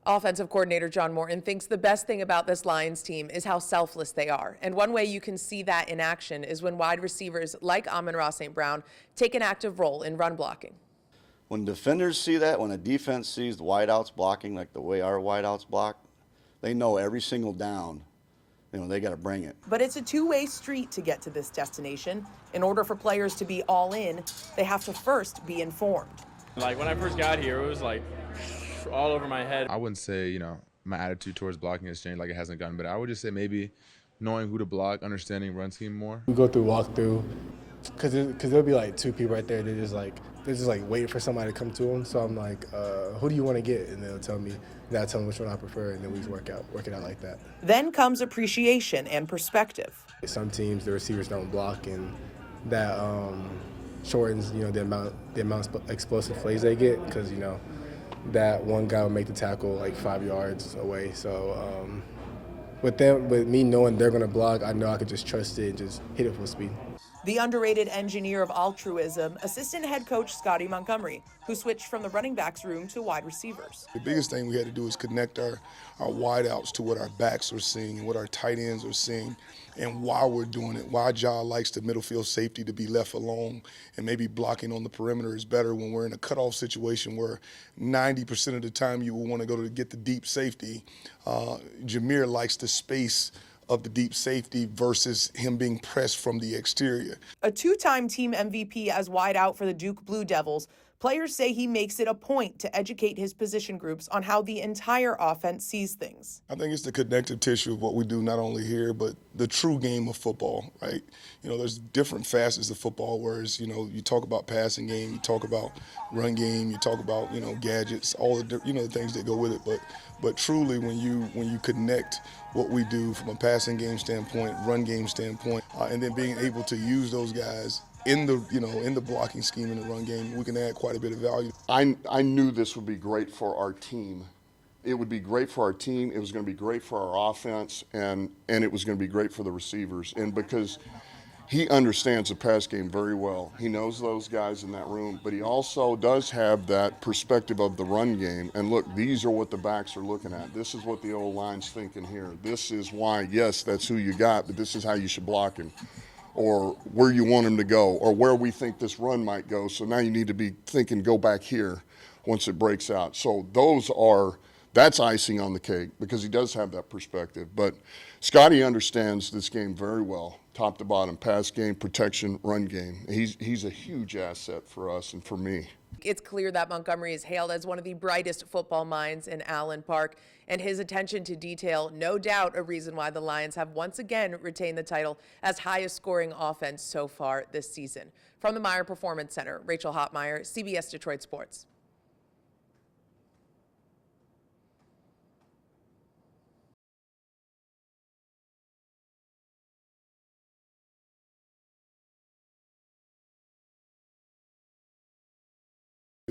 Offensive coordinator John Morton thinks the best thing about this Lions team is how selfless they are. And one way you can see that in action is when wide receivers like Amon-Ra St. Brown take an active role in run blocking. When defenders see that, when a defense sees the wideouts blocking like the way our wideouts block, they know every single down, they got to bring it. But it's a two-way street to get to this destination. In order for players to be all in, they have to first be informed. Like when I first got here, it was like all over my head. I wouldn't say, my attitude towards blocking has changed, like it hasn't gotten better. I would just say maybe knowing who to block, understanding run scheme more. We go through walkthrough, because there'll be like two people right there. They're just like waiting for somebody to come to them. So I'm like, who do you want to get? And they'll tell me. And I'll tell them which one I prefer, and then we just work it out like that. Then comes appreciation and perspective. Some teams, the receivers don't block, and that shortens, the amount of explosive plays they get, because that one guy will make the tackle like 5 yards away. So with me knowing they're going to block, I know I could just trust it and just hit it full speed. The underrated engineer of altruism, assistant head coach Scottie Montgomery, who switched from the running backs room to wide receivers. The biggest thing we had to do is connect our wideouts to what our backs are seeing and what our tight ends are seeing, and why we're doing it. Why Ja likes the middle field safety to be left alone, and maybe blocking on the perimeter is better when we're in a cutoff situation where 90% of the time you will want to go to get the deep safety. Jameer likes the space of the deep safety versus him being pressed from the exterior. A two-time team MVP as wideout for the Duke Blue Devils, players say he makes it a point to educate his position groups on how the entire offense sees things. I think it's the connective tissue of what we do, not only here, but the true game of football, right? There's different facets of football, whereas, you talk about passing game, you talk about run game, you talk about, gadgets, all the, the things that go with it. But truly, when you connect what we do from a passing game standpoint, run game standpoint, and then being able to use those guys in the blocking scheme in the run game, we can add quite a bit of value. I knew this would be great for our team. It would be great for our team. It was going to be great for our offense, and it was going to be great for the receivers. And because he understands the pass game very well. He knows those guys in that room, but he also does have that perspective of the run game. And look, these are what the backs are looking at. This is what the old line's thinking here. This is why, yes, that's who you got, but this is how you should block him, or where you want him to go, or where we think this run might go. So now you need to be thinking, go back here once it breaks out. So that's icing on the cake, because he does have that perspective. But Scottie understands this game very well, top to bottom, pass game, protection, run game. He's a huge asset for us and for me. It's clear that Montgomery is hailed as one of the brightest football minds in Allen Park, and his attention to detail, no doubt a reason why the Lions have once again retained the title as highest scoring offense so far this season. From the Meyer Performance Center, Rachel Hotmeyer, CBS Detroit Sports.